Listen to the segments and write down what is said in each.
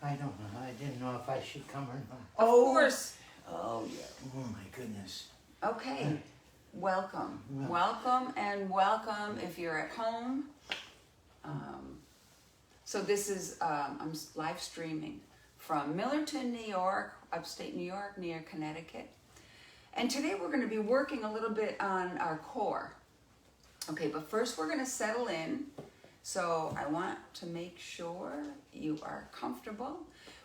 I don't know. I didn't know if I should come or not. Of course. Oh, yeah. Oh, my goodness. Okay. Welcome. Well. Welcome and welcome if you're at home. So this is, I'm live streaming from Millerton, New York, upstate New York, near Connecticut. And today we're going to be working a little bit on our core. Okay, but first we're going to settle in. So I want to make sure you are comfortable.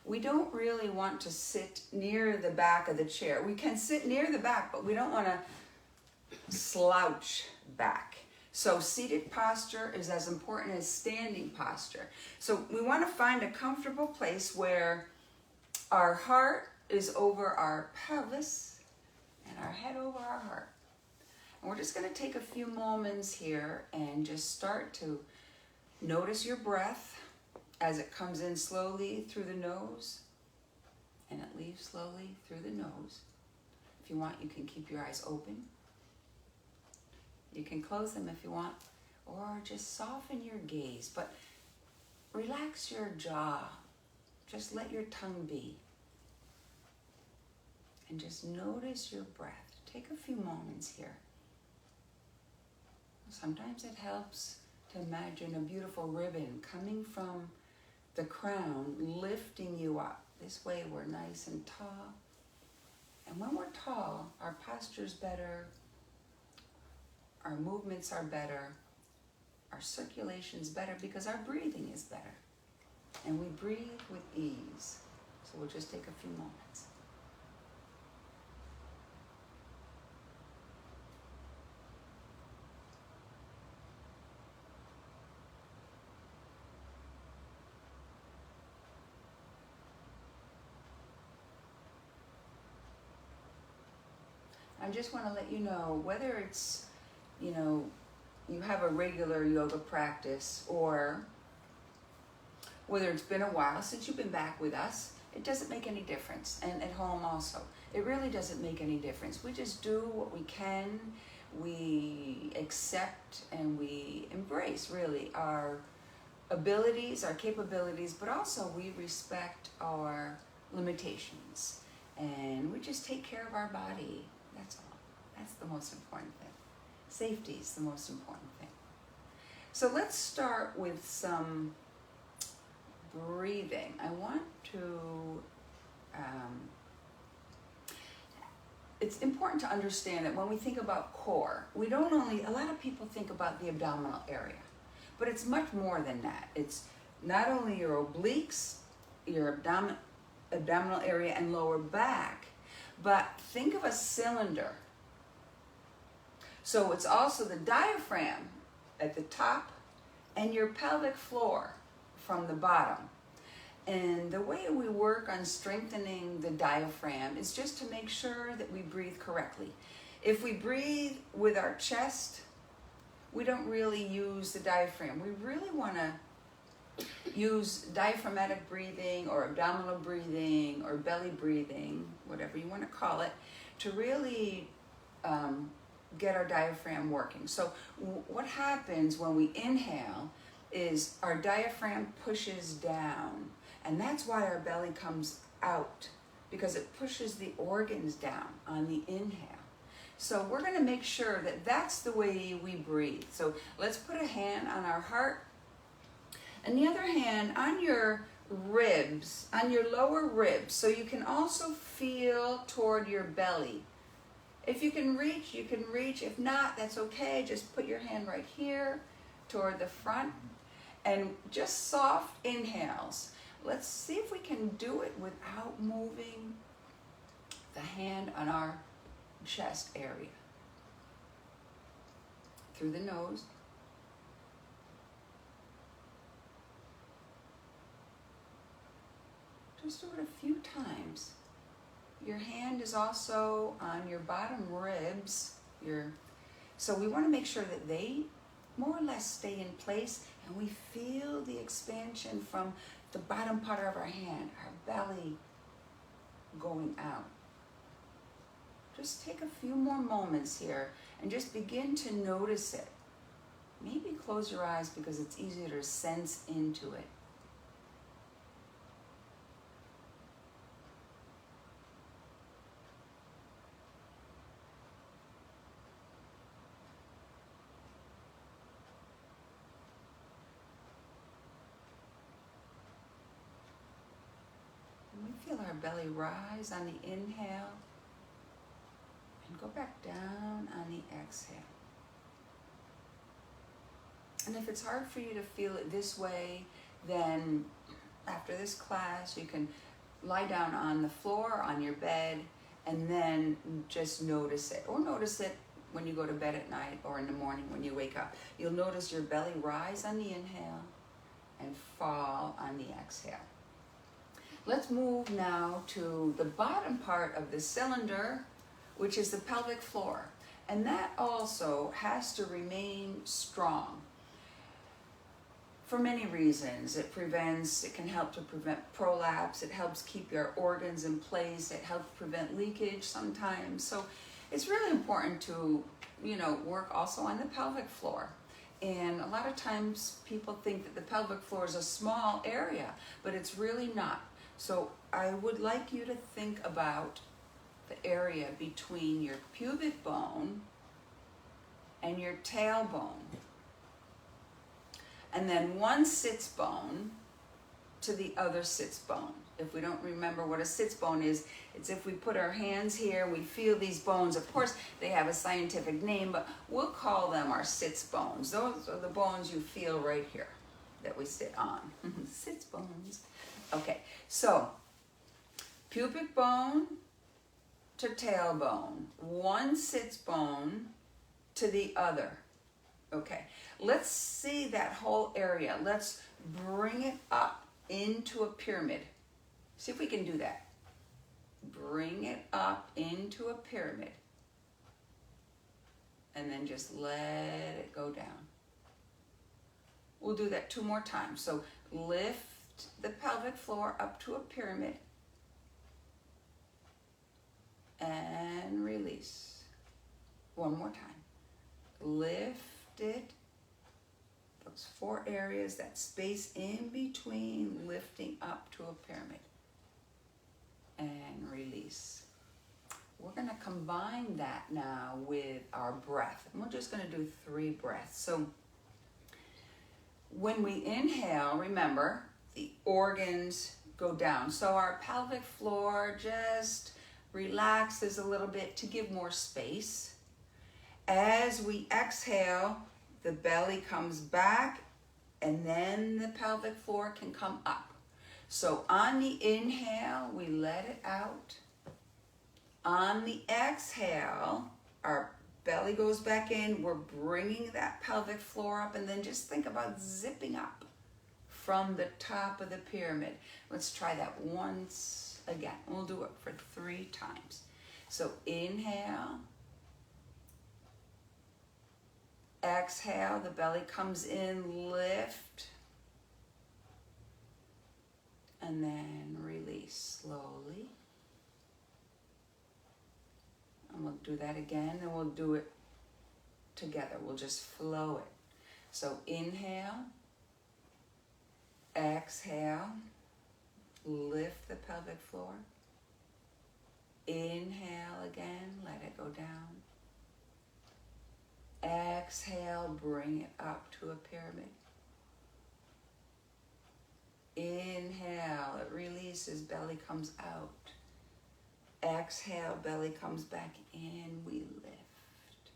We don't really want to sit near the back of the chair. We can sit near the back, but we don't want to slouch back. So seated posture is as important as standing posture. So we want to find a comfortable place where our heart is over our pelvis and our head over our heart. And we're just going to take a few moments here and just start to notice your breath as it comes in slowly through the nose and it leaves slowly through the nose. If you want, you can keep your eyes open. You can close them if you want, or just soften your gaze, but relax your jaw. Just let your tongue be. And just notice your breath. Take a few moments here. Sometimes it helps to imagine a beautiful ribbon coming from the crown, lifting you up. This way we're nice and tall. And when we're tall, our posture's better, our movements are better, our circulation's better because our breathing is better. And we breathe with ease. So we'll just take a few moments. I just want to let you know, whether it's, you have a regular yoga practice or whether it's been a while since you've been back with us, it doesn't make any difference. And at home also, it really doesn't make any difference. We just do what we can. We accept and we embrace really our abilities, our capabilities, but also we respect our limitations. And we just take care of our body. That's all. That's the most important thing. Safety is the most important thing. So let's start with some breathing. I want to, it's important to understand that when we think about core, we don't only, a lot of people think about the abdominal area, but it's much more than that. It's not only your obliques, your abdominal area and lower back, but think of a cylinder. So it's also the diaphragm at the top and your pelvic floor from the bottom. And the way we work on strengthening the diaphragm is just to make sure that we breathe correctly. If we breathe with our chest, we don't really use the diaphragm. We really want to use diaphragmatic breathing or abdominal breathing or belly breathing, whatever you want to call it, to really get our diaphragm working. So what happens when we inhale is our diaphragm pushes down, and that's why our belly comes out, because it pushes the organs down on the inhale. So we're going to make sure that that's the way we breathe. So let's put a hand on our heart and the other hand on your ribs, on your lower ribs, so you can also feel toward your belly. If you can reach, you can reach. If not, that's okay. Just put your hand right here toward the front and just soft inhales. Let's see if we can do it without moving the hand on our chest area. Through the nose. Just do it a few times. Your hand is also on your bottom ribs. So we want to make sure that they more or less stay in place and we feel the expansion from the bottom part of our hand, our belly going out. Just take a few more moments here and just begin to notice it. Maybe close your eyes because it's easier to sense into it. feel our belly rise on the inhale and go back down on the exhale. And if it's hard for you to feel it this way, then after this class, you can lie down on the floor, on your bed, and then just notice it. Or notice it when you go to bed at night or in the morning when you wake up. You'll notice your belly rise on the inhale and fall on the exhale. Let's move now to the bottom part of the cylinder, which is the pelvic floor. And that also has to remain strong. For many reasons. It can help to prevent prolapse, it helps keep your organs in place, it helps prevent leakage sometimes. So it's really important to, work also on the pelvic floor. And a lot of times people think that the pelvic floor is a small area, but it's really not. So I would like you to think about the area between your pubic bone and your tailbone. And then one sits bone to the other sits bone. If we don't remember what a sits bone is, it's if we put our hands here, we feel these bones. Of course, they have a scientific name, but we'll call them our sits bones. Those are the bones you feel right here that we sit on. Sits bones. Okay, so pubic bone to tailbone, one sits bone to the other. Okay, let's see that whole area. Let's bring it up into a pyramid. See if we can do that. Bring it up into a pyramid. And then just let it go down. We'll do that 2 more times. So lift the pelvic floor up to a pyramid. And release. 1 more time. Lift it, those 4 areas, that space in between, lifting up to a pyramid, and release. We're going to combine that now with our breath, and we're just going to do 3 breaths. So when we inhale, remember, the organs go down, so our pelvic floor just relaxes a little bit to give more space. As we exhale, the belly comes back and then the pelvic floor can come up. So on the inhale, we let it out. On the exhale, our belly goes back in. We're bringing that pelvic floor up, and then just think about zipping up from the top of the pyramid. Let's try that once again. We'll do it for 3 times. So inhale. Exhale, the belly comes in, lift, and then release slowly. And we'll do that again, and we'll do it together. We'll just flow it. So inhale, exhale, lift the pelvic floor. Inhale again, let it go down. Exhale, bring it up to a pyramid. Inhale, it releases, belly comes out. Exhale, belly comes back in, we lift.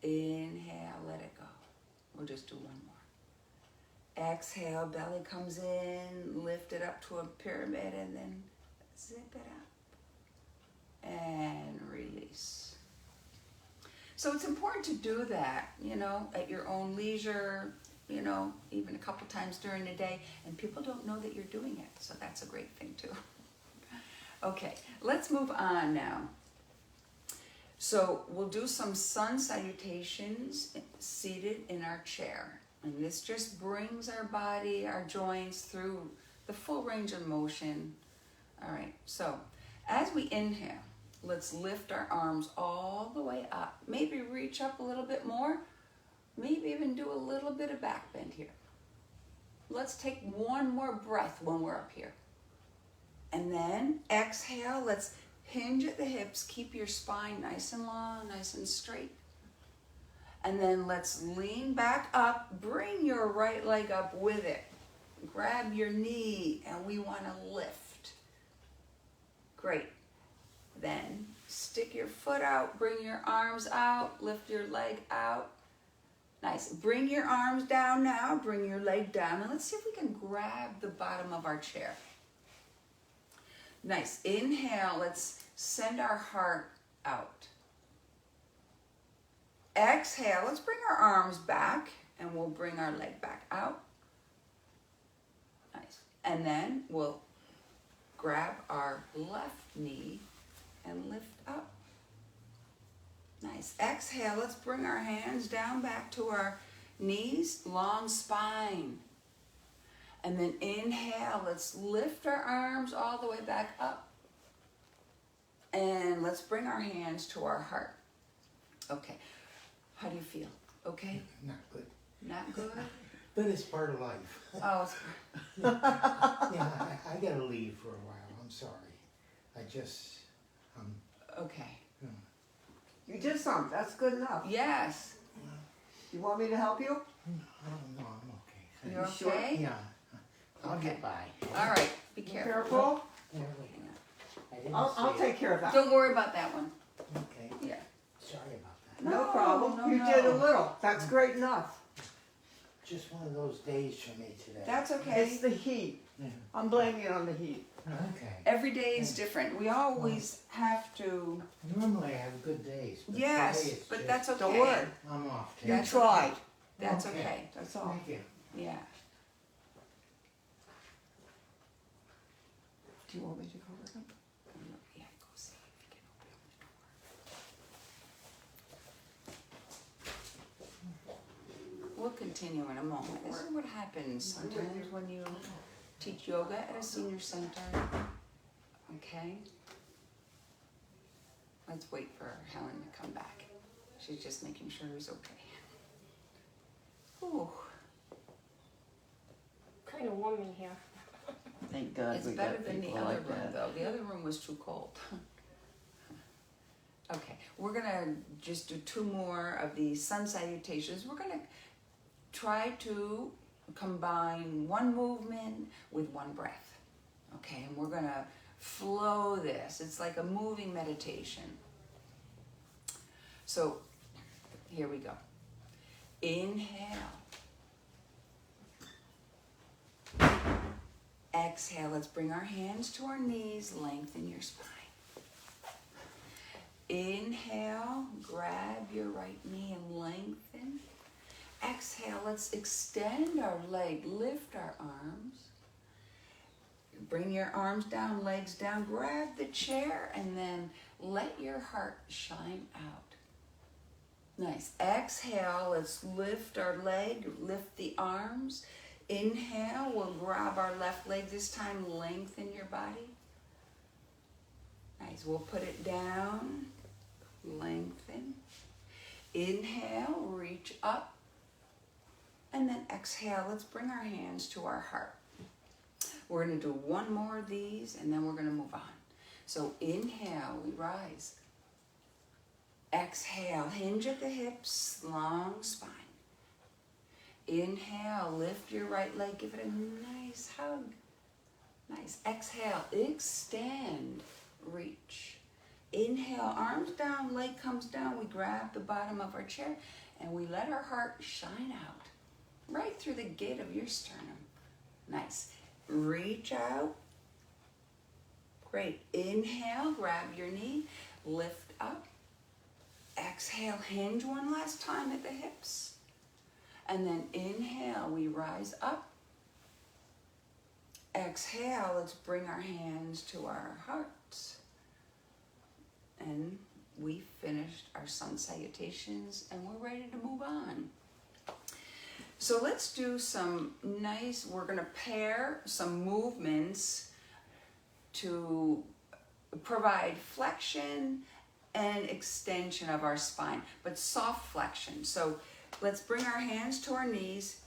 Inhale, let it go. We'll just do 1 more. Exhale, belly comes in, lift it up to a pyramid, and then zip it up. And release. So it's important to do that, at your own leisure, even a couple times during the day, and people don't know that you're doing it. So that's a great thing too. Okay, let's move on now. So we'll do some sun salutations seated in our chair. And this just brings our body, our joints through the full range of motion. All right, so as we inhale, let's lift our arms all the way up. Maybe reach up a little bit more. Maybe even do a little bit of back bend here. Let's take 1 more breath when we're up here. And then exhale, let's hinge at the hips. Keep your spine nice and long, nice and straight. And then let's lean back up. Bring your right leg up with it. Grab your knee, and we want to lift. Great. Then stick your foot out, bring your arms out, lift your leg out. Nice. Bring your arms down now, bring your leg down, and let's see if we can grab the bottom of our chair. Nice. Inhale, let's send our heart out. Exhale, let's bring our arms back, and we'll bring our leg back out. Nice. And then we'll grab our left knee and lift up. Nice. Exhale, let's bring our hands down back to our knees, long spine. And then inhale, let's lift our arms all the way back up. And let's bring our hands to our heart. Okay. How do you feel? Okay? Not good. Not good? But it's part of life. Oh, it's... Yeah, I gotta leave for a while. I'm sorry. I just, Okay. You did something. That's good enough. Yes. You want me to help you? I don't know. I'm okay. You're sure? okay? Yeah. I'll Okay. get by. All right. Be careful. Careful. Yeah, wait. I didn't I'll see take care of that. Don't worry about that one. it. Okay. Yeah. Sorry about that. No No, problem. no, You no. did a little. That's great enough. Just one of those days for me today. That's okay. It's the heat. Yeah. I'm blaming it on the heat. Okay. Every day is different. We always have to. Normally I have good days. But Yes, today it's but just- that's okay. Don't worry. I'm off You today. That's tried. That's Okay. okay. That's all. Thank you. Yeah. Do you want me to cover them? Yeah. Go see if you can open the door. We'll continue in a moment. This is what happens sometimes when you teach yoga at a senior center. Okay? Let's wait for Helen to come back. She's just making sure he's okay. Ooh, Kind of warm in here. Thank God it's better than the other room though. The other room was too cold. Okay, we're gonna just do 2 more of these sun salutations. We're gonna try to combine one movement with one breath. Okay, and we're gonna flow this. It's like a moving meditation. So here we go. Inhale. Exhale. Let's bring our hands to our knees. Lengthen your spine. Inhale. Grab your right knee and lengthen. Exhale. Let's extend our leg. Lift our arms. Bring your arms down, legs down. Grab the chair and then let your heart shine out. Nice. Exhale, let's lift our leg, lift the arms. Inhale, we'll grab our left leg this time, lengthen your body. Nice, we'll put it down, lengthen. Inhale, reach up. And then exhale, let's bring our hands to our heart. We're gonna do 1 more of these and then we're gonna move on. So inhale, we rise. Exhale, hinge at the hips, long spine. Inhale, lift your right leg, give it a nice hug. Nice. Exhale, extend, reach. Inhale, arms down, leg comes down. We grab the bottom of our chair and we let our heart shine out right through the gate of your sternum. Nice. Reach out. Great. Inhale, grab your knee, lift up. Exhale, hinge one last time at the hips. And then inhale, we rise up. Exhale, let's bring our hands to our hearts. And we finished our sun salutations and we're ready to move on. So let's do some nice, we're gonna pair some movements to provide flexion and extension of our spine, but soft flexion. So let's bring our hands to our knees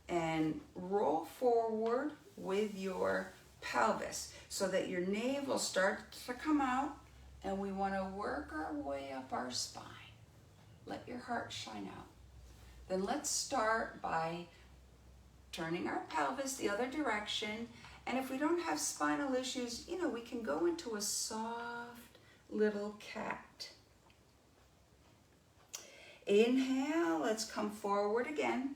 and roll forward with your pelvis so that your navel starts to come out, and we want to work our way up our spine. Let your heart shine out. Then let's start by turning our pelvis the other direction And if we don't have spinal issues, you know, we can go into a soft little cat. Inhale, let's come forward again.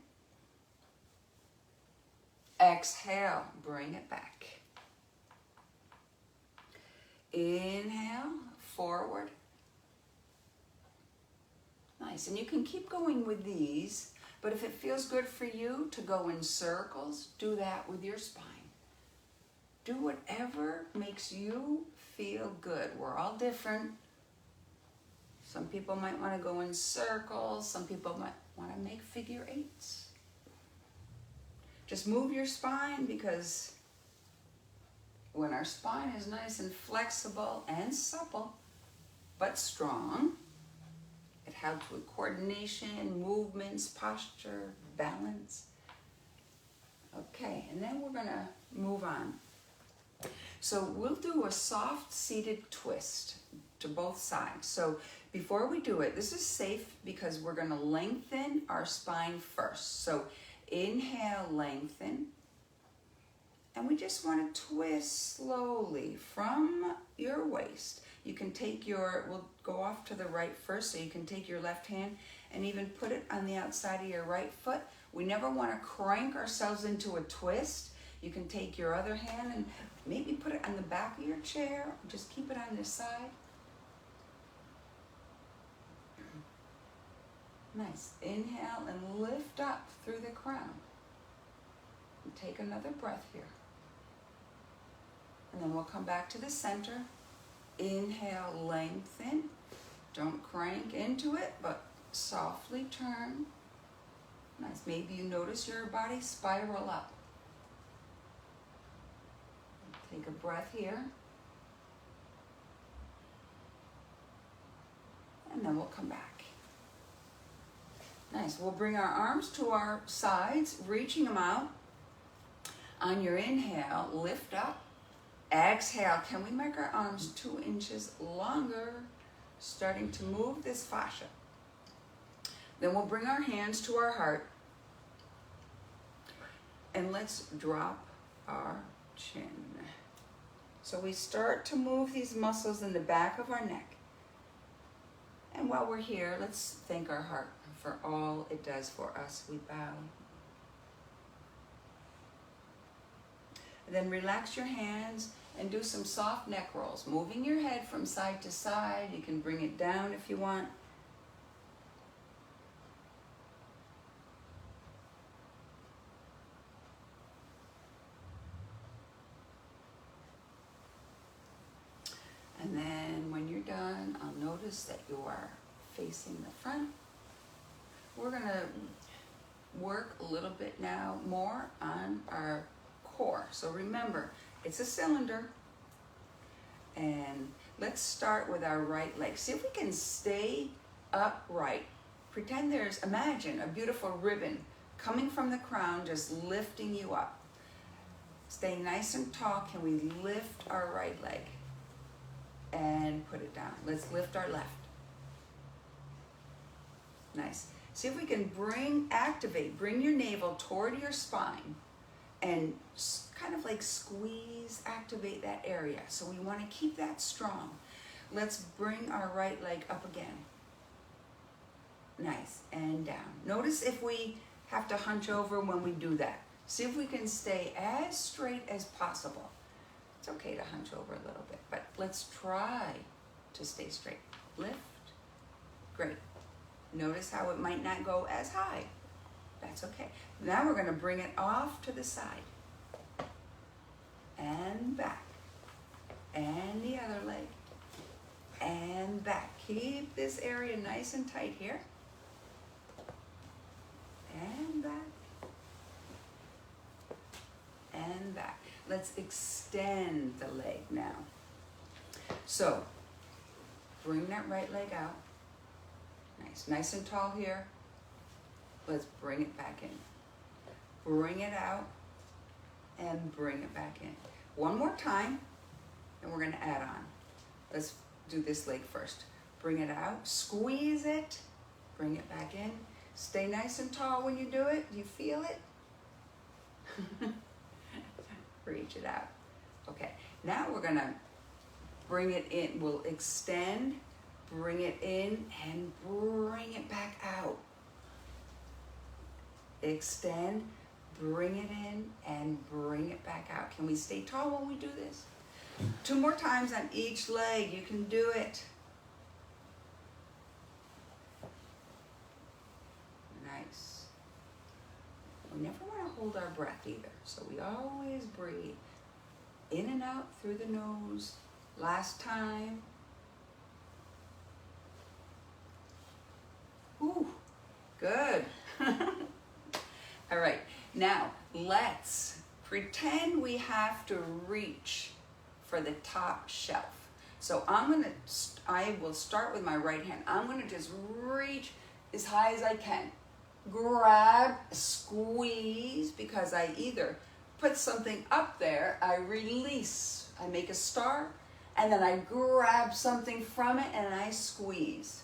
Exhale, bring it back. Inhale, forward. Nice, and you can keep going with these, but if it feels good for you to go in circles, do that with your spine. Do whatever makes you feel good. We're all different. Some people might want to go in circles. Some people might want to make figure eights. Just move your spine, because when our spine is nice and flexible and supple, but strong, it helps with coordination, movements, posture, balance. Okay, and then we're gonna move on. So we'll do a soft seated twist to both sides. So before we do it, this is safe because we're gonna lengthen our spine first. So inhale, lengthen. And we just want to twist slowly from your waist. You can take we'll go off to the right first, so you can take your left hand and even put it on the outside of your right foot. We never want to crank ourselves into a twist. You can take your other hand and maybe put it on the back of your chair. Just keep it on this side. Nice. Inhale and lift up through the crown. And take another breath here. And then we'll come back to the center. Inhale, lengthen. Don't crank into it, but softly turn. Nice. Maybe you notice your body spiral up. Take a breath here. And then we'll come back. Nice. We'll bring our arms to our sides, reaching them out. On your inhale, lift up. Exhale, can we make our arms 2 inches longer? Starting to move this fascia. Then we'll bring our hands to our heart. And let's drop our chin. So we start to move these muscles in the back of our neck. And while we're here, let's thank our heart for all it does for us. We bow. And then relax your hands and do some soft neck rolls, moving your head from side to side. You can bring it down if you want. And then when you're done, I'll notice that you are facing the front. We're gonna work a little bit now more on our core. So remember, it's a cylinder. And let's start with our right leg. See if we can stay upright. Imagine a beautiful ribbon coming from the crown, just lifting you up. Stay nice and tall. Can we lift our right leg? And put it down. Let's lift our left. Nice. See if we can bring your navel toward your spine and kind of like squeeze, activate that area. So we want to keep that strong. Let's bring our right leg up again. Nice, and down. Notice if we have to hunch over when we do that. See if we can stay as straight as possible. It's okay to hunch over a little bit, but let's try to stay straight. Lift. Great. Notice how it might not go as high. That's okay. Now we're going to bring it off to the side. And back. And the other leg. And back. Keep this area nice and tight here. And back. And back. Let's extend the leg now. So, bring that right leg out. Nice and tall here. Let's bring it back in. Bring it out and bring it back in. One more time, and we're gonna add on. Let's do this leg first. Bring it out, squeeze it, bring it back in. Stay nice and tall when you do it. Do you feel it? reach it out. Okay, now we're gonna bring it in. We'll extend, bring it in, and bring it back out. Extend, bring it in, and bring it back out. Can we stay tall when we do this? 2 more times on each leg. You can do it. Nice. We never want to hold our breath either, so we always breathe in and out through the nose. Last time. Ooh, good. All right, now let's pretend we have to reach for the top shelf. So I will start with my right hand. I'm gonna just reach as high as I can. Grab, squeeze, because I either put something up there, I release, I make a star, and then I grab something from it and I squeeze.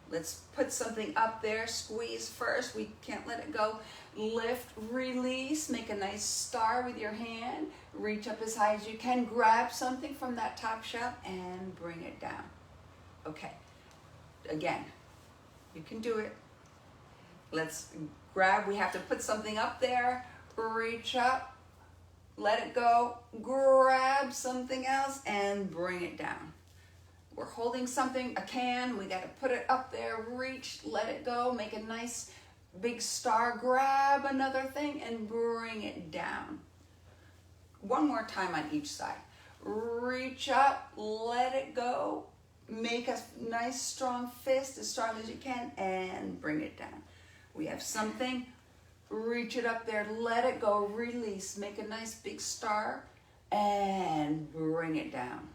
Let's put something up there, squeeze first, we can't let it go. Lift, release, make a nice star with your hand, reach up as high as you can, grab something from that top shelf and bring it down. Okay, again, you can do it. Let's grab, we have to put something up there, reach up, let it go, grab something else and bring it down. We're holding something, a can, we got to put it up there, reach, let it go, make a nice big star, grab another thing and bring it down. 1 more time on each side. Reach up, let it go, make a nice strong fist, as strong as you can, and bring it down. We have something, reach it up there, let it go, release, make a nice big star, and bring it down.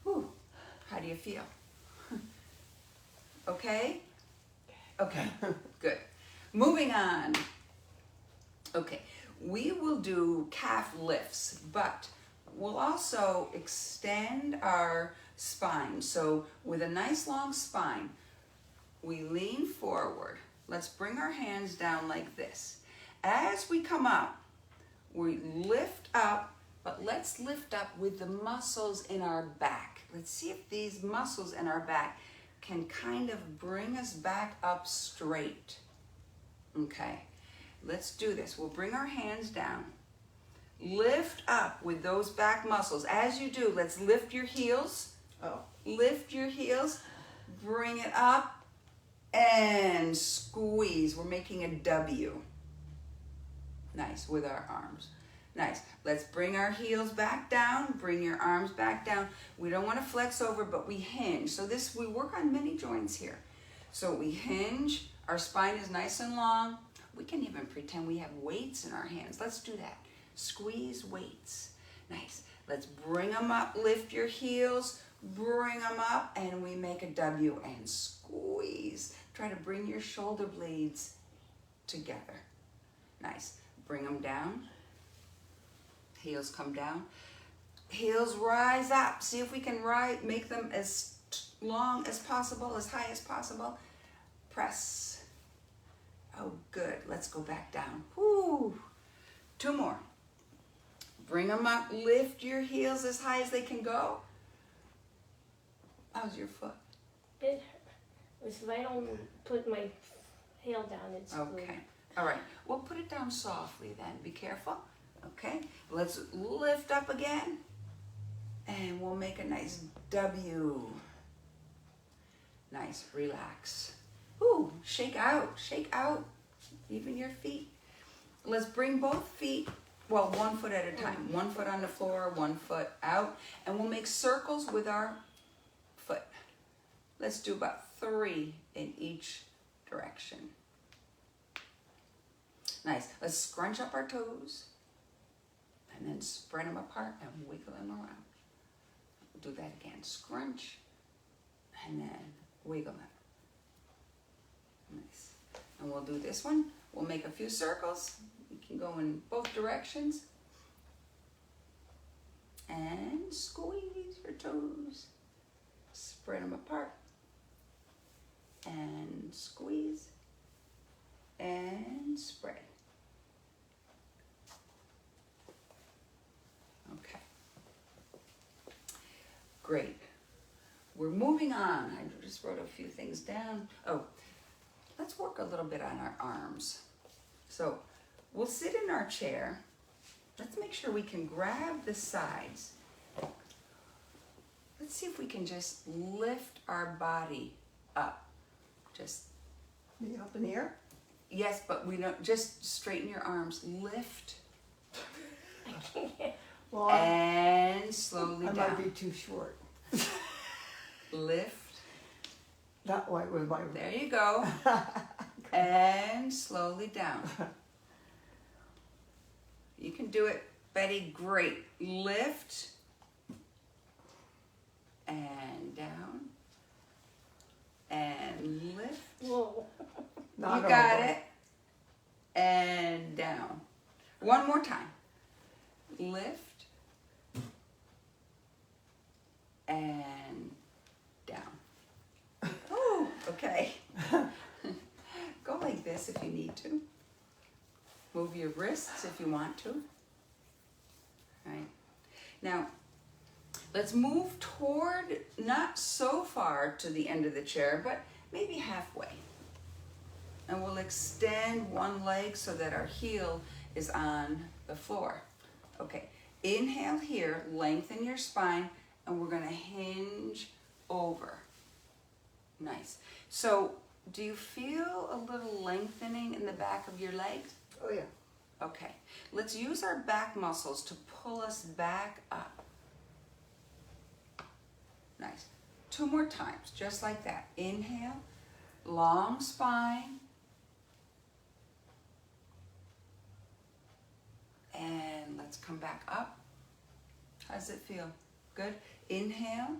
Whew. How do you feel? Okay? Okay, good. Moving on. Okay, we will do calf lifts, but we'll also extend our spine. So with a nice long spine, we lean forward. Let's bring our hands down like this. As we come up, we lift up, but let's lift up with the muscles in our back. Let's see if these muscles in our back can kind of bring us back up straight. Okay, let's do this. We'll bring our hands down. Lift up with those back muscles. As you do, let's lift your heels. Lift your heels, bring it up, and squeeze. We're making a W. Nice, with our arms. Nice. Let's bring our heels back down, bring your arms back down. We don't want to flex over, but we hinge. So we work on many joints here. So we hinge, our spine is nice and long. We can even pretend we have weights in our hands. Let's do that. Squeeze weights. Nice. Let's bring them up, lift your heels, bring them up, and we make a W and squeeze. Try to bring your shoulder blades together. Nice. Bring them down. Heels come down. Heels rise up. See if we can make them as long as possible, as high as possible. Press. Oh, good. Let's go back down. Woo. 2 more. Bring them up. Lift your heels as high as they can go. How's your foot? It was if I don't put my heel down, it's okay. All right. Well, put it down softly then. Be careful. Okay. Let's lift up again. And we'll make a nice W. Nice. Relax. Ooh, shake out. Shake out. Even your feet. Let's bring both feet, well, 1 foot at a time. 1 foot on the floor, 1 foot out. And we'll make circles with our foot. Let's do about 3 in each direction. Nice. Let's scrunch up our toes and then spread them apart and wiggle them around. Do that again. Scrunch and then wiggle them. Nice. And we'll do this one. We'll make a few circles. You can go in both directions. And squeeze your toes. Spread them apart. And squeeze. And spread. Great. We're moving on. I just wrote a few things down. Oh, let's work a little bit on our arms. So we'll sit in our chair. Let's make sure we can grab the sides. Let's see if we can just lift our body up. Just, Me up in the air? yes, but we don't, just straighten your arms. Lift Well, and slowly I down. might be too short. Lift. That way with my. There you go. And slowly down. You can do it, Betty. Great. Lift and down and lift. Whoa. Not You got over. it. And down. One more time. Lift and down. Oh, okay. Go like this if you need to. Move your wrists if you want to. All right. Now, let's move toward, not so far to the end of the chair, but maybe halfway. And we'll extend one leg so that our heel is on the floor. Okay, inhale here, lengthen your spine, and we're gonna hinge over. Nice. So, do you feel a little lengthening in the back of your legs? Oh yeah. Okay, let's use our back muscles to pull us back up. Nice. 2 more times, just like that. Inhale, long spine. And let's come back up. How does it feel? Good. Inhale,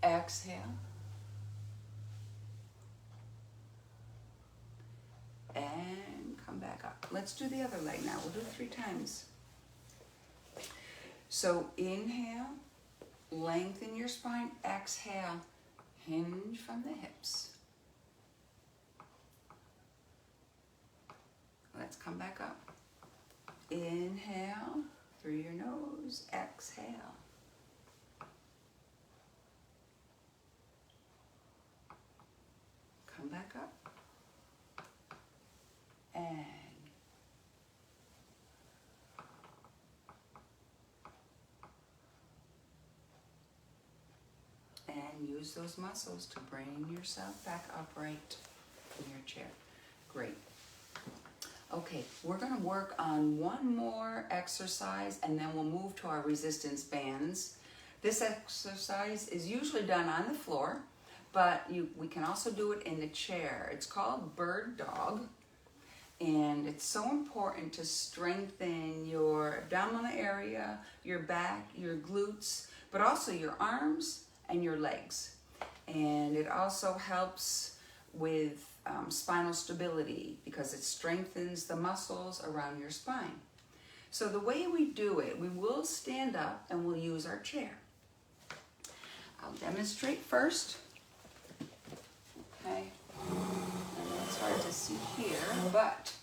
exhale. And come back up. Let's do the other leg now. We'll do it 3 times. So inhale, lengthen your spine. Exhale, hinge from the hips. Let's come back up. Inhale through your nose. Exhale. Come back up. And use those muscles to bring yourself back upright in your chair. Great. Okay, we're going to work on one more exercise and then we'll move to our resistance bands. This exercise is usually done on the floor, but we can also do it in the chair. It's called bird dog, and it's so important to strengthen your abdominal area, your back, your glutes, but also your arms and your legs. And it also helps with spinal stability because it strengthens the muscles around your spine. So the way we do it, we will stand up and we'll use our chair. I'll demonstrate first. Okay, and it's hard to see here, but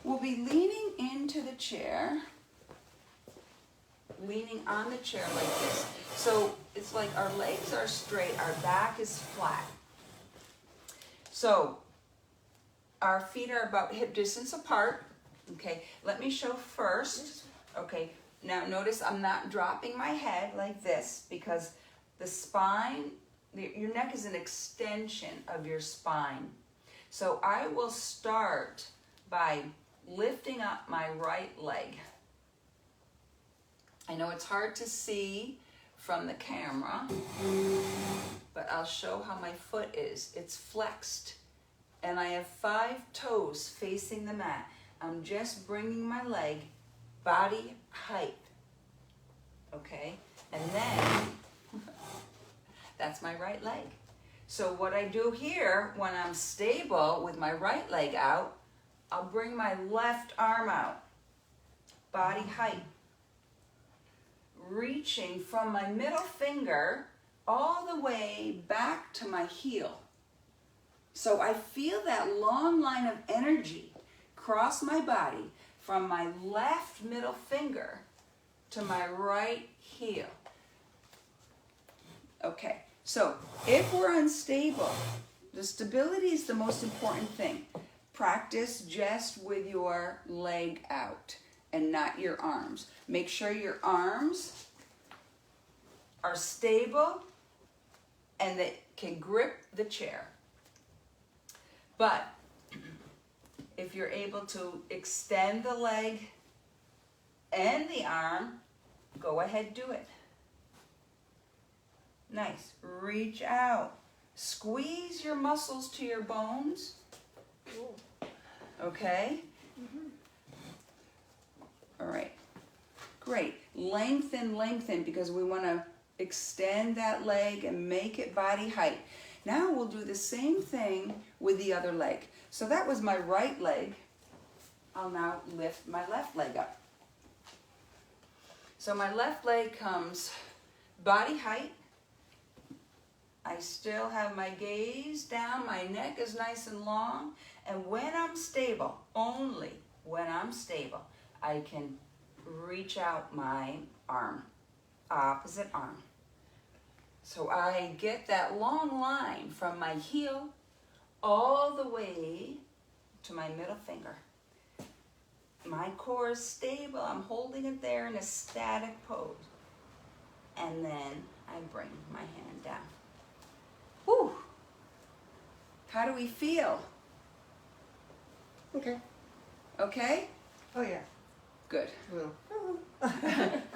we'll be leaning into the chair, leaning on the chair like this. So it's like our legs are straight, our back is flat. So our feet are about hip distance apart. Okay, let me show first. Okay, now notice I'm not dropping my head like this because the spine, your neck is an extension of your spine. So I will start by lifting up my right leg. I know it's hard to see from the camera, but I'll show how my foot is. It's flexed, and I have 5 toes facing the mat. I'm just bringing my leg body height, okay? And then, that's my right leg. So what I do here, when I'm stable with my right leg out, I'll bring my left arm out, body height, reaching from my middle finger all the way back to my heel. So I feel that long line of energy cross my body from my left middle finger to my right heel. Okay, so if we're unstable, the stability is the most important thing. Practice just with your leg out and not your arms. Make sure your arms are stable and they can grip the chair. But if you're able to extend the leg and the arm, go ahead, do it. Nice. Reach out. Squeeze your muscles to your bones. Cool. Okay? All right. Great. Lengthen, lengthen, because we want to extend that leg and make it body height. Now we'll do the same thing with the other leg. So that was my right leg. I'll now lift my left leg up. So my left leg comes body height. I still have my gaze down, my neck is nice and long, and when I'm stable, only when I'm stable, I can reach out my arm, opposite arm. So I get that long line from my heel all the way to my middle finger. My core is stable, I'm holding it there in a static pose. And then I bring my hand down. Whew. How do we feel? Okay. Okay? Oh yeah. Good. Well.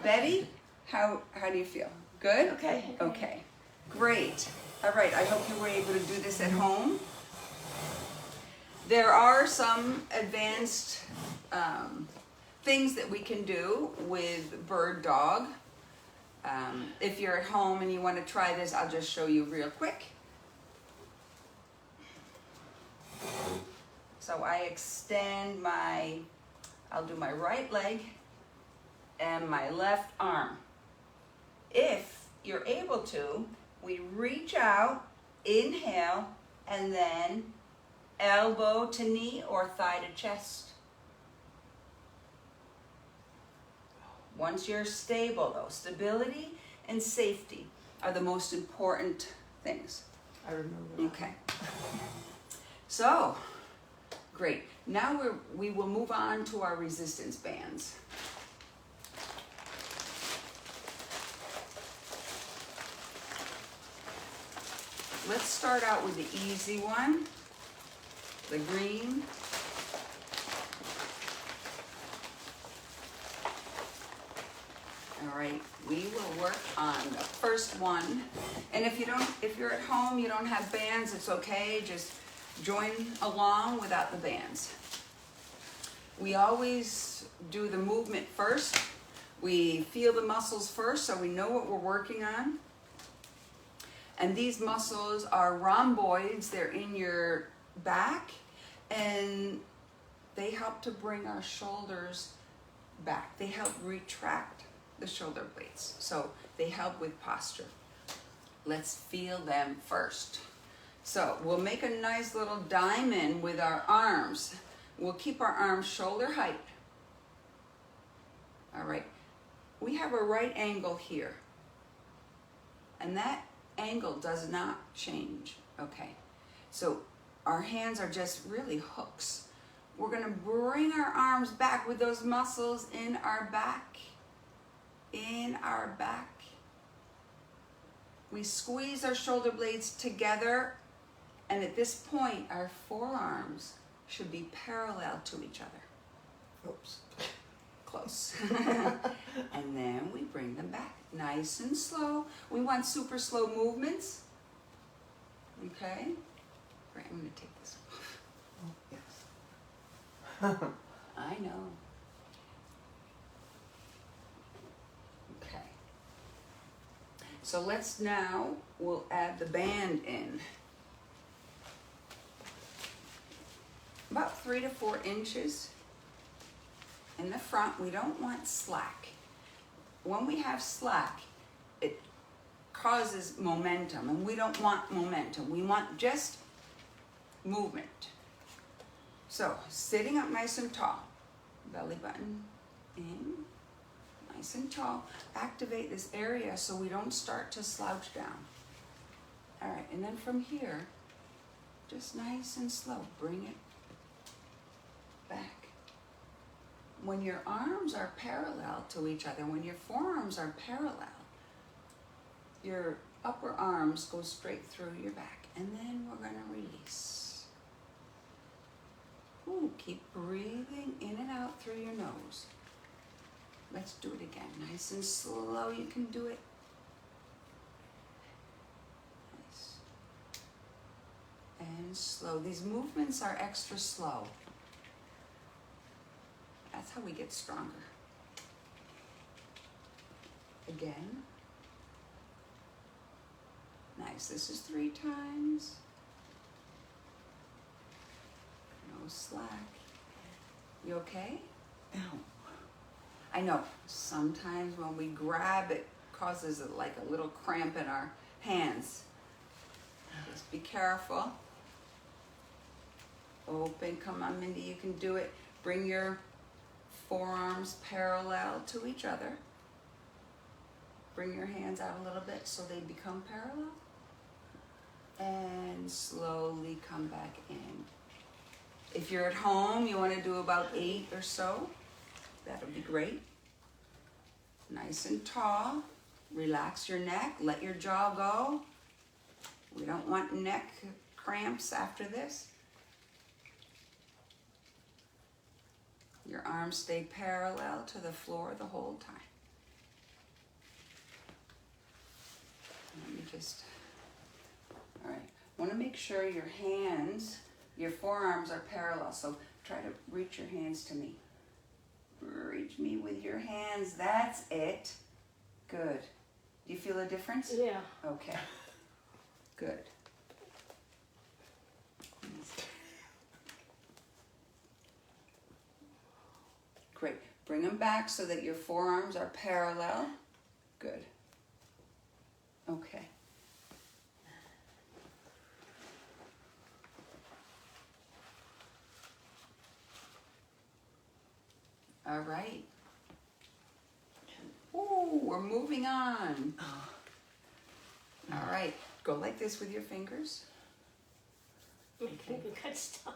Betty, how do you feel? Good? Okay. Okay. Great. All right, I hope you were able to do this at home. There are some advanced things that we can do with bird dog. If you're at home and you want to try this, I'll just show you real quick. So I extend I'll do my right leg and my left arm. If you're able to, we reach out, inhale, and then elbow to knee or thigh to chest. Once you're stable though, stability and safety are the most important things. I remember. Okay. So, great. Now we will move on to our resistance bands. Let's start out with the easy one, the green. All right, we will work on the first one. And if you're at home, you don't have bands, it's okay. Just join along without the bands. We always do the movement first. We feel the muscles first so we know what we're working on. And these muscles are rhomboids. They're in your back and they help to bring our shoulders back. They help retract the shoulder blades. So they help with posture. Let's feel them first. So we'll make a nice little diamond with our arms. We'll keep our arms shoulder height. All right. We have a right angle here. And that angle does not change. Okay. So our hands are just really hooks. We're going to bring our arms back with those muscles in our back. In our back. We squeeze our shoulder blades together, and at this point our forearms should be parallel to each other. Oops. Close. And then we bring them back nice and slow. We want super slow movements. Okay? Right, I'm going to take this off. Oh, yes. I know. Okay. So we'll add the band in. About 3 to 4 inches in the front. We don't want slack. When we have slack, it causes momentum, and we don't want momentum. We want just movement. So, sitting up nice and tall, belly button in, nice and tall. Activate this area so we don't start to slouch down. All right, and then from here, just nice and slow, bring it back. When your arms are parallel to each other, when your forearms are parallel, your upper arms go straight through your back, and then we're gonna release. Ooh, keep breathing in and out through your nose. Let's do it again, nice and slow, you can do it. Nice. And slow. These movements are extra slow. That's how we get stronger. Again. Nice, this is 3 times. No slack. You okay? Ow. I know, sometimes when we grab it causes like a little cramp in our hands. Just be careful. Open, come on Mindy, you can do it. Bring your forearms parallel to each other. Bring your hands out a little bit so they become parallel. And slowly come back in. If you're at home, you want to do about 8 or so. That would be great. Nice and tall. Relax your neck. Let your jaw go. We don't want neck cramps after this. Your arms stay parallel to the floor the whole time. Let me just, all right. Want to make sure your hands, your forearms are parallel. So try to reach your hands to me. Reach me with your hands. That's it. Good. Do you feel a difference? Yeah. Okay. Good. Great. Bring them back so that your forearms are parallel. Good. Okay. All right. Ooh, we're moving on. All right. Go like this with your fingers. My finger got stuck.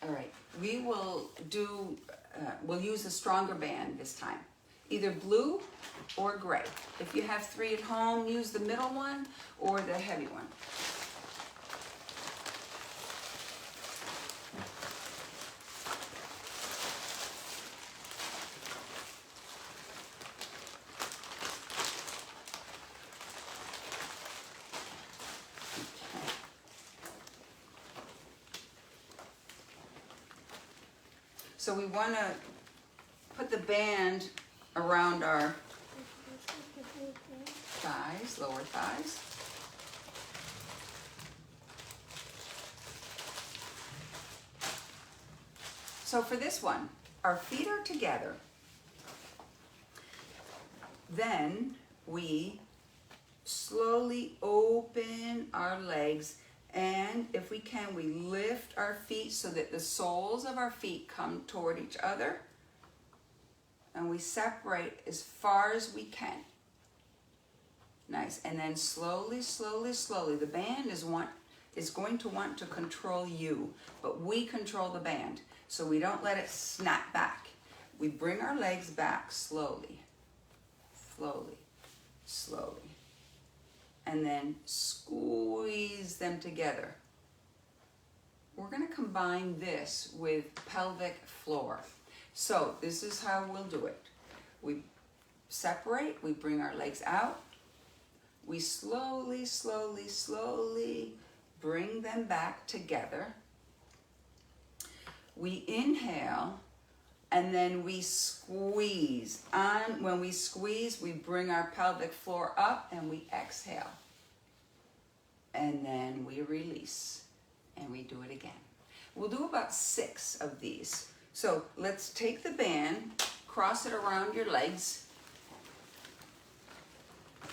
All right. We will do, we'll use a stronger band this time. Either blue or gray. If you have 3 at home, use the middle one or the heavy one. So we want to put the band around our thighs, lower thighs. So for this one, our feet are together. Then we slowly open our legs, and if we can, we lift our feet so that the soles of our feet come toward each other, and we separate as far as we can. Nice. And then slowly, slowly, slowly, the band is going to want to control you, but we control the band, so we don't let it snap back. We bring our legs back slowly, slowly, slowly. And then squeeze them together. We're going to combine this with pelvic floor. So this is how we'll do it. We separate, we bring our legs out. We slowly, slowly, slowly bring them back together. We inhale, and then we squeeze. When we squeeze, we bring our pelvic floor up and we exhale. And then we release and we do it again. We'll do about 6 of these. So let's take the band, cross it around your legs,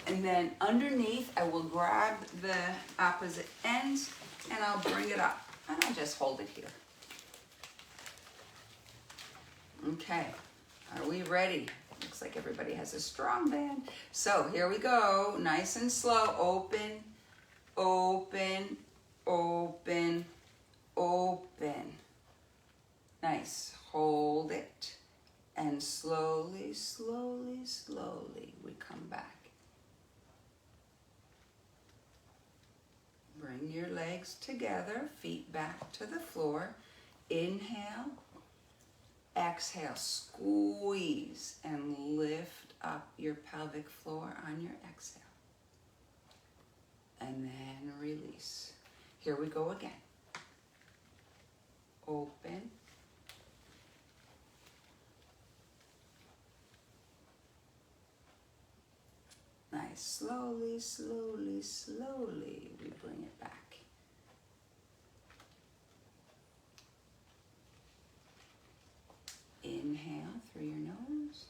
and then underneath I will grab the opposite ends and I'll bring it up and I'll just hold it here. Okay, are we ready? Looks like everybody has a strong band. So here we go, nice and slow. Open, open, open, open. Nice, hold it. And slowly, slowly, slowly, we come back. Bring your legs together, feet back to the floor. Inhale, exhale, squeeze and lift up your pelvic floor on your exhale. And then release. Here we go again. Open. Nice, slowly, slowly, slowly, we bring it back. Inhale through your nose.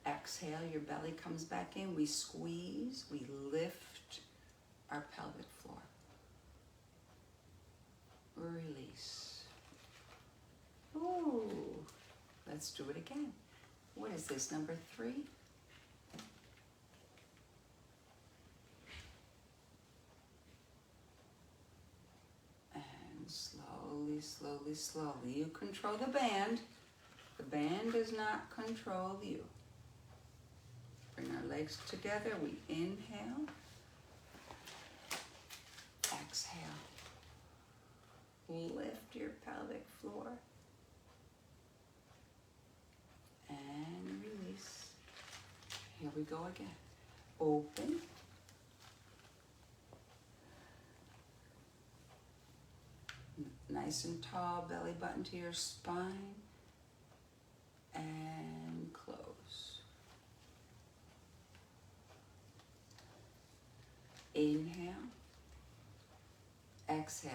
Exhale, your belly comes back in. We squeeze, we lift our pelvic floor. Release. Ooh, let's do it again. What is this, number 3? Slowly, slowly, slowly. You control the band. The band does not control you. Bring our legs together. We inhale. Exhale. Lift your pelvic floor. And release. Here we go again. Open. Nice and tall, belly button to your spine, and close. Inhale, exhale,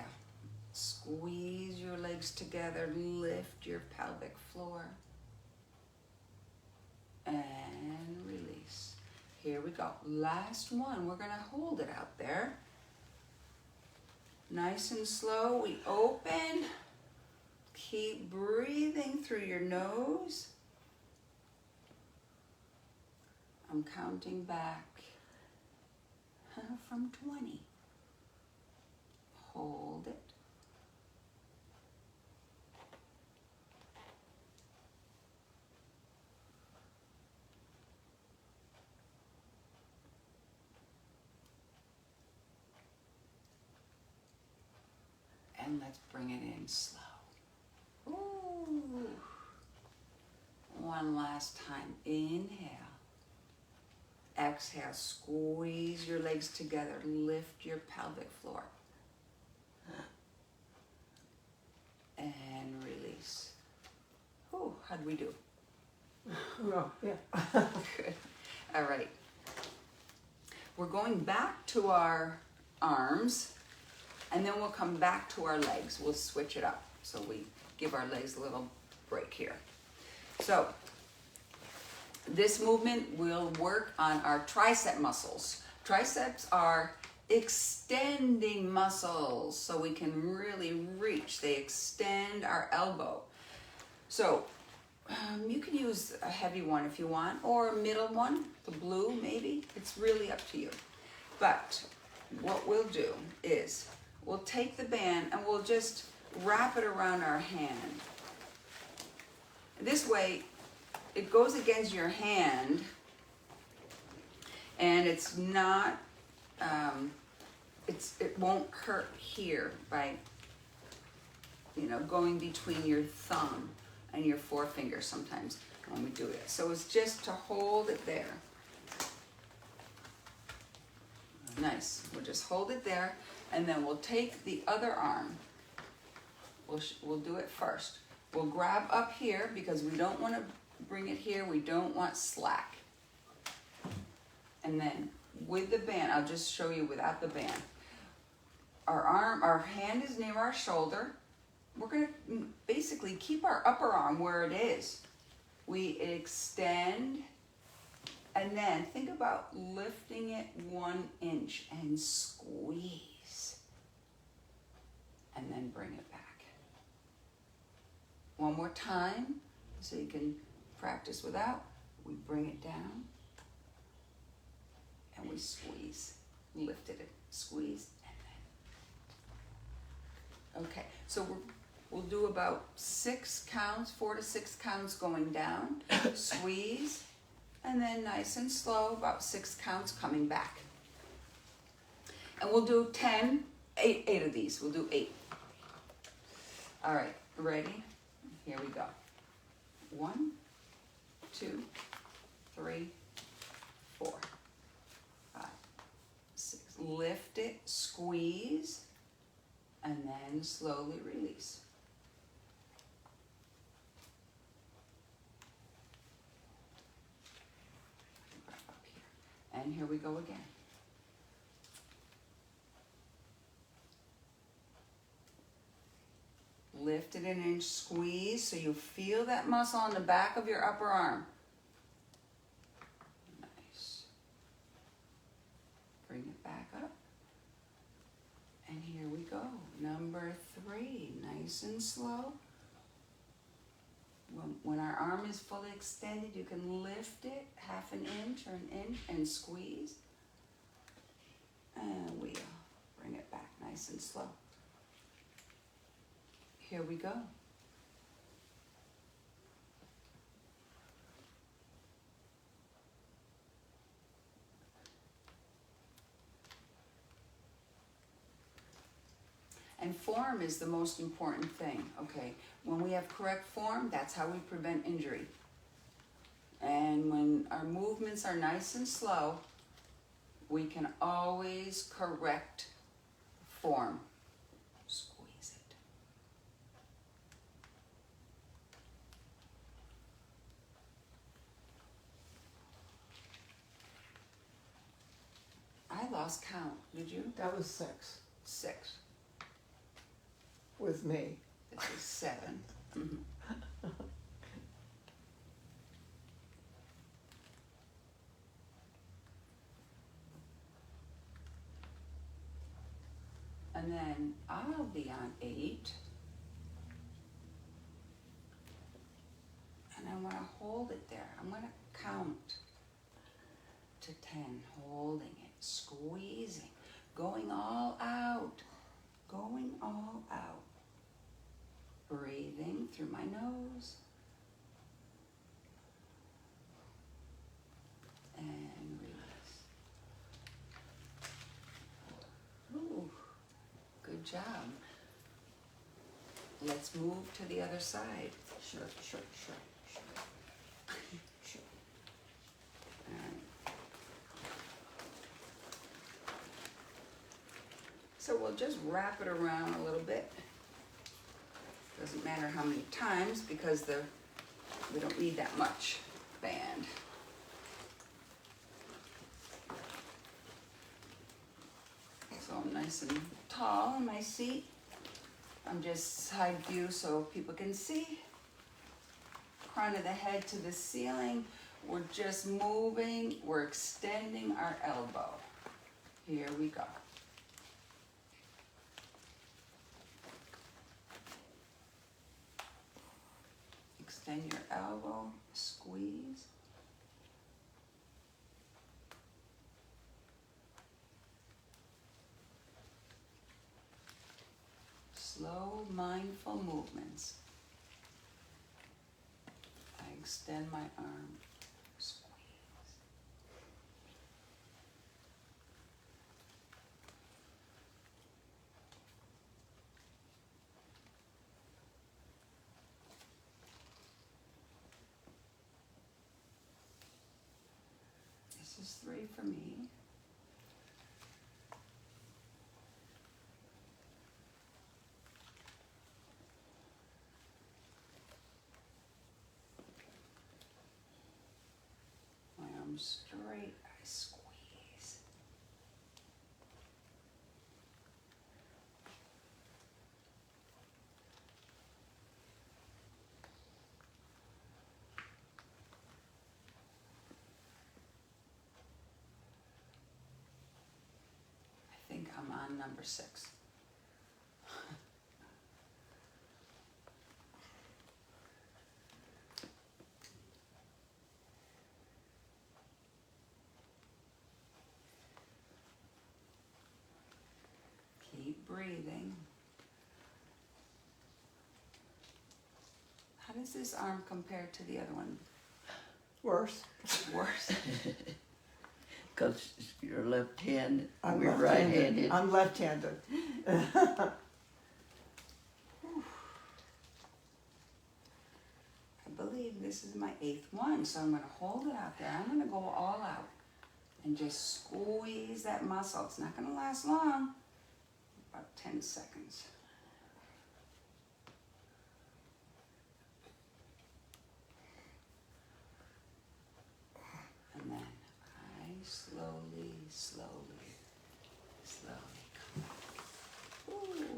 squeeze your legs together, lift your pelvic floor, and release. Here we go, last one, we're gonna hold it out there. Nice and slow, we open. Keep breathing through your nose. I'm counting back from 20. Hold it. And let's bring it in slow. Ooh. One last time. Inhale. Exhale. Squeeze your legs together. Lift your pelvic floor. And release. Ooh, how'd we do? Oh, yeah. Good. All right. We're going back to our arms. And then we'll come back to our legs. We'll switch it up. So we give our legs a little break here. So this movement will work on our tricep muscles. Triceps are extending muscles so we can really reach. They extend our elbow. So you can use a heavy one if you want, or a middle one, the blue maybe. It's really up to you. But what we'll do is we'll take the band and we'll just wrap it around our hand. This way, it goes against your hand and it's not, it won't hurt here by, going between your thumb and your forefinger sometimes when we do it. So it's just to hold it there. Nice, we'll just hold it there. And then we'll take the other arm. We'll do it first. We'll grab up here because we don't want to bring it here. We don't want slack. And then with the band, I'll just show you without the band. Our hand is near our shoulder. We're going to basically keep our upper arm where it is. We extend. And then think about lifting it 1 inch and squeeze. And then bring it back. One more time so you can practice without. We bring it down and we squeeze. Lifted it, squeeze, and then. Okay, so we'll do about 6 counts, 4 to 6 counts going down, squeeze, and then nice and slow, about 6 counts coming back. And we'll do 8 of these. We'll do 8. All right, ready? Here we go. 1, 2, 3, 4, 5, 6. Lift it, squeeze, and then slowly release. Up here. And here we go again. Lift it an inch, squeeze, so you feel that muscle on the back of your upper arm. Nice. Bring it back up. And here we go. Number 3, nice and slow. When our arm is fully extended, you can lift it 1/2 inch or 1 inch and squeeze. And we'll bring it back nice and slow. Here we go. And form is the most important thing, okay? When we have correct form, that's how we prevent injury. And when our movements are nice and slow, we can always correct form. Squeeze it. I lost count, did you? That was 6 6. with me. This is 7. Mhm. And then I'll be on 8. And I want to hold it there. I'm going to count to 10, holding it, squeezing, going all out, going all out. Breathing through my nose. And release. Ooh, good job. Let's move to the other side. Sure. All right. So we'll just wrap it around a little bit. Doesn't matter how many times because we don't need that much band. So I'm nice and tall in my seat. I'm just side view so people can see. Crown of the head to the ceiling. We're just moving, we're extending our elbow. Here we go. Extend your elbow, squeeze. Slow, mindful movements. I extend my arm, squeeze. This is 3 for me. My arms straight, I squeeze. I think I'm on number 6. does this arm compare to the other one? Worse. Worse. Because you're left-handed, I'm we're left-handed. right-handed. I'm left-handed. I believe this is my 8th one, so I'm going to hold it out there. I'm going to go all out and just squeeze that muscle. It's not going to last long, about 10 seconds. And then I slowly, slowly, slowly come back. Ooh.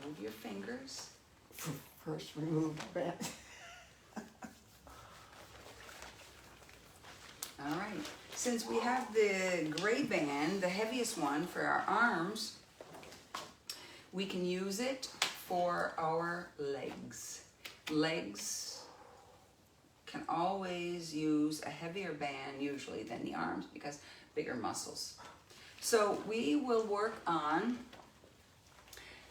Move your fingers. First remove the band. All right. Since we have the gray band, the heaviest one for our arms, we can use it for our legs. Legs can always use a heavier band usually than the arms because bigger muscles. So we will work on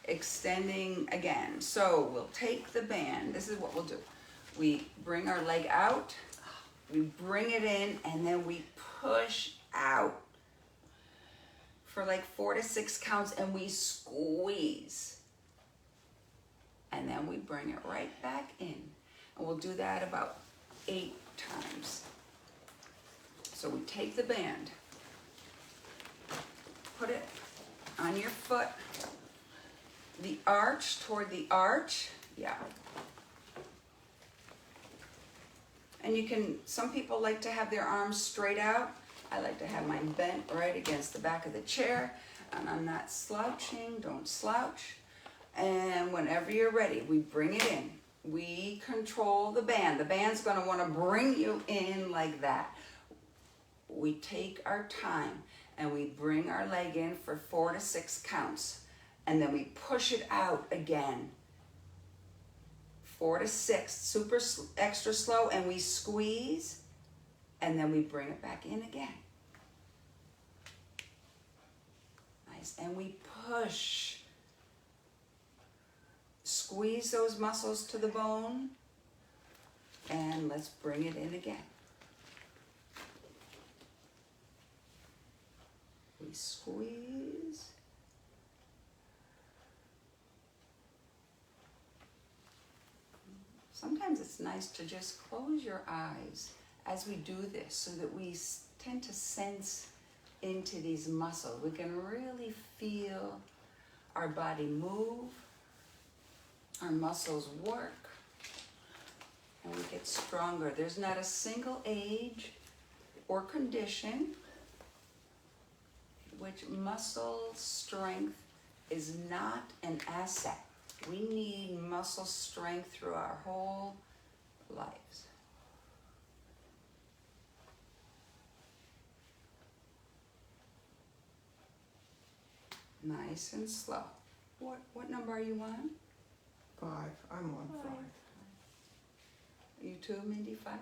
extending again. So we'll take the band. This is what we'll do. We bring our leg out, we bring it in, and then we push out for like 4 to 6 counts, and we squeeze. And then we bring it right back in. And we'll do that about 8 times. So we take the band, put it on your foot, the arch toward the arch, yeah. And you can, some people like to have their arms straight out. I like to have mine bent right against the back of the chair, and I'm not slouching, don't slouch. And whenever you're ready, we bring it in. We control the band. The band's gonna wanna bring you in like that. We take our time and we bring our leg in for 4 to 6 counts. And then we push it out again. 4 to 6, super extra slow, and we squeeze, and then we bring it back in again. Nice, and we push. Squeeze those muscles to the bone, and let's bring it in again. We squeeze. Sometimes it's nice to just close your eyes as we do this so that we tend to sense into these muscles. We can really feel our body move, our muscles work, and we get stronger. There's not a single age or condition in which muscle strength is not an asset. We need muscle strength through our whole lives. Nice and slow. What number are you on? 5. I'm on 5. You too, Mindy? 5?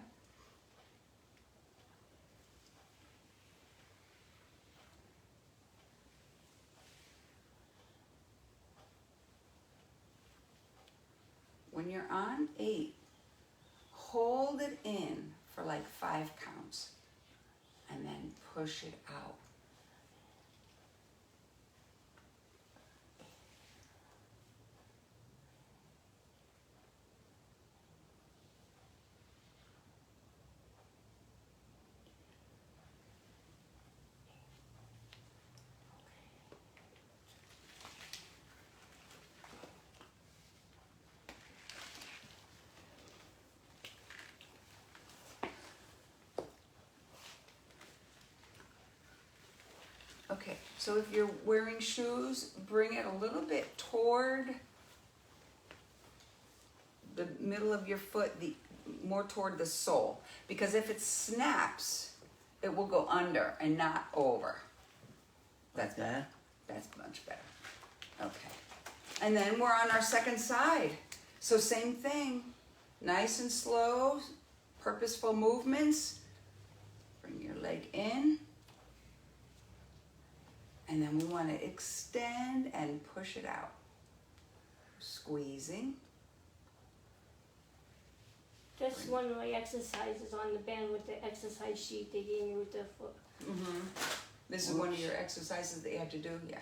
When you're on 8, hold it in for like 5 counts and then push it out. Okay, so if you're wearing shoes, bring it a little bit toward the middle of your foot, more toward the sole. Because if it snaps, it will go under and not over. Like that? That's much better. Okay. And then we're on our second side. So same thing. Nice and slow, purposeful movements. Bring your leg in. And then we want to extend and push it out. Squeezing. That's one of my exercises on the band with the exercise sheet they gave me with the foot. Mm-hmm. This is one of your exercises that you have to do? Yeah.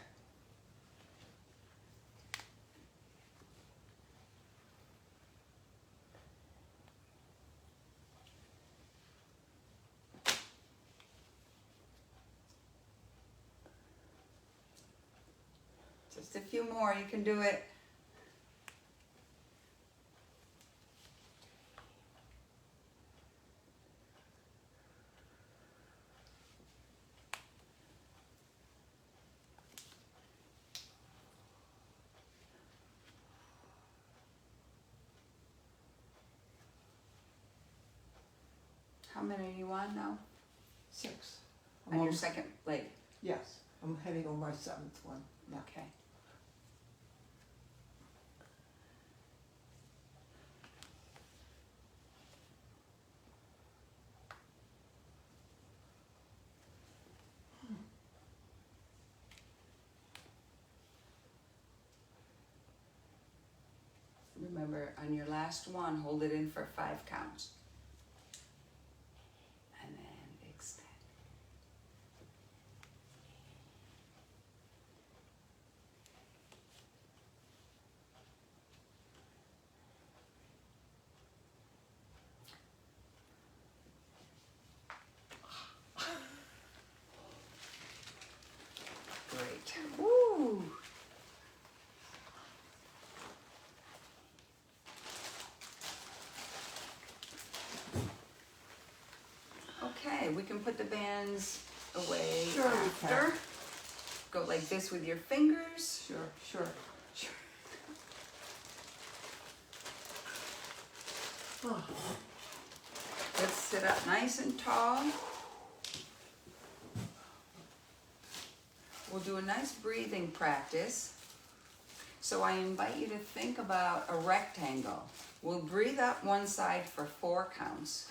Just a few more, you can do it. How many are you on now? 6. On your second leg. Yes, I'm heading on my 7th one now. Okay. Remember, on your last one, hold it in for 5 counts. And then extend. Great. Woo! Okay, we can put the bands away Sure we can. after. Go like this with your fingers. Sure. Oh, Let's sit up nice and tall. We'll do a nice breathing practice. So I invite you to think about a rectangle. We'll breathe up one side for 4 counts.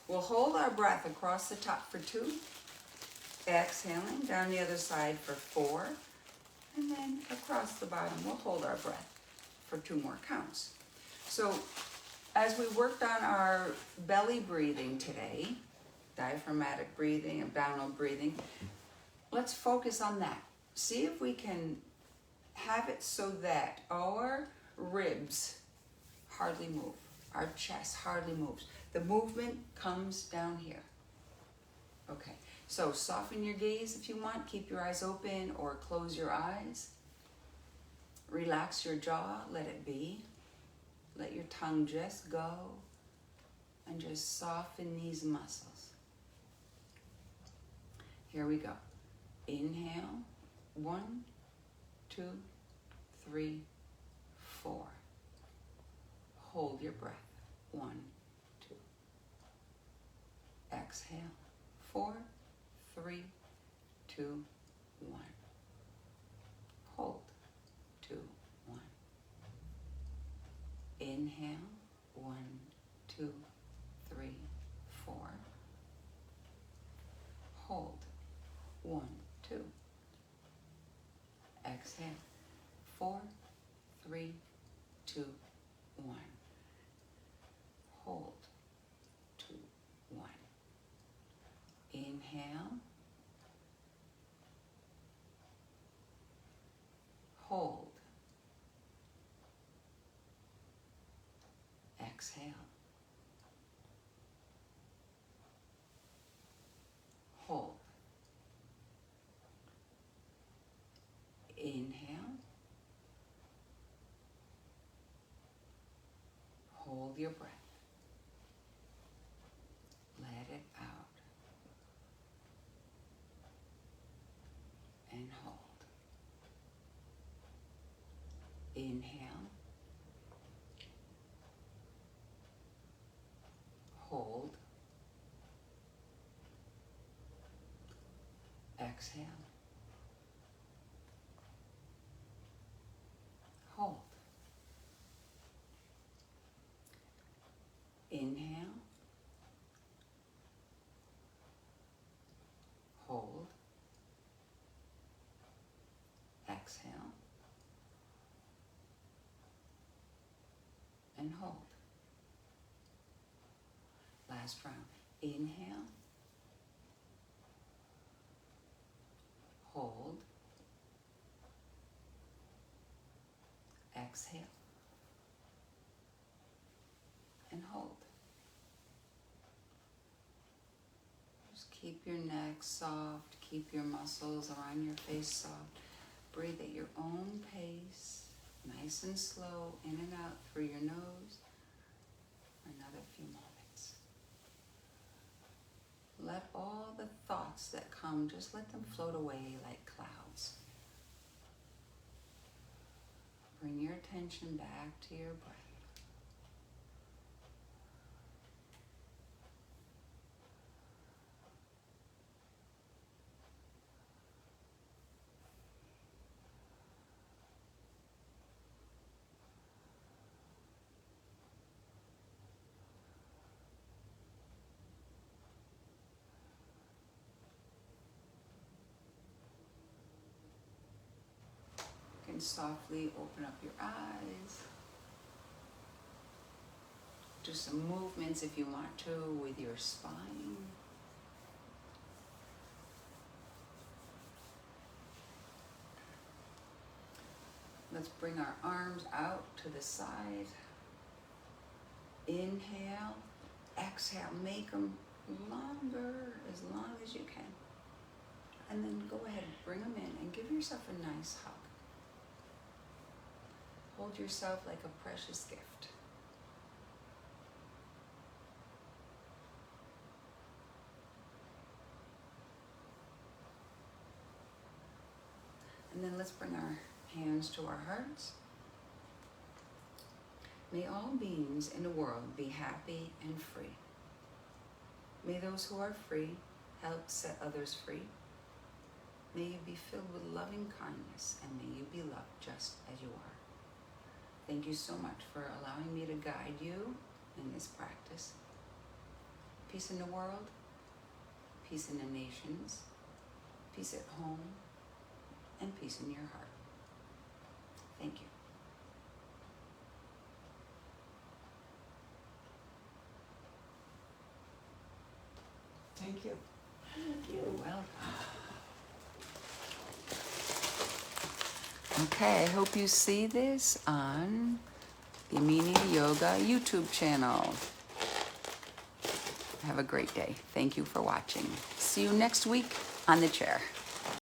We'll hold our breath across the top for 2. Exhaling down the other side for 4. And then across the bottom, we'll hold our breath for 2 more counts. So as we worked on our belly breathing today, diaphragmatic breathing, abdominal breathing, let's focus on that. See if we can have it so that our ribs hardly move. Our chest hardly moves. The movement comes down here. Okay, so soften your gaze if you want. Keep your eyes open or close your eyes. Relax your jaw, let it be. Let your tongue just go. And just soften these muscles. Here we go. Inhale. 1, 2, 3, 4. Hold your breath. 1, 2. Exhale. 4, 3, 2, 1. Hold. 2, 1. Inhale. 1, 2, 3, 4. Hold. 1, 2. Exhale. 4, 3, 2, 1. Hold. 2, 1. Inhale. Hold. Exhale. Hold. Inhale. Hold your breath. Let it out. And hold. Inhale. Hold. Exhale. Hold. Inhale. Hold. and hold. Last round. Inhale. Hold. Exhale. And hold. Just keep your neck soft. Keep your muscles around your face soft. Breathe at your own pace. Nice and slow. In and out through your nose. For another few moments. Let all the thoughts that come, just let them float away like clouds. Bring your attention back to your breath. You can softly open up your eyes. Do some movements if you want to with your spine. Let's bring our arms out to the side. Inhale, exhale, make them longer, as long as you can. And then go ahead, bring them in and give yourself a nice hug. Hold yourself like a precious gift. And then let's bring our hands to our hearts. May all beings in the world be happy and free. May those who are free help set others free. May you be filled with loving kindness, and may you be loved just as you are. Thank you so much for allowing me to guide you in this practice. Peace in the world, peace in the nations, peace at home, and peace in your heart. Thank you. Thank you. You're welcome. Okay, I hope you see this on the Amini Yoga YouTube channel. Have a great day. Thank you for watching. See you next week on the chair.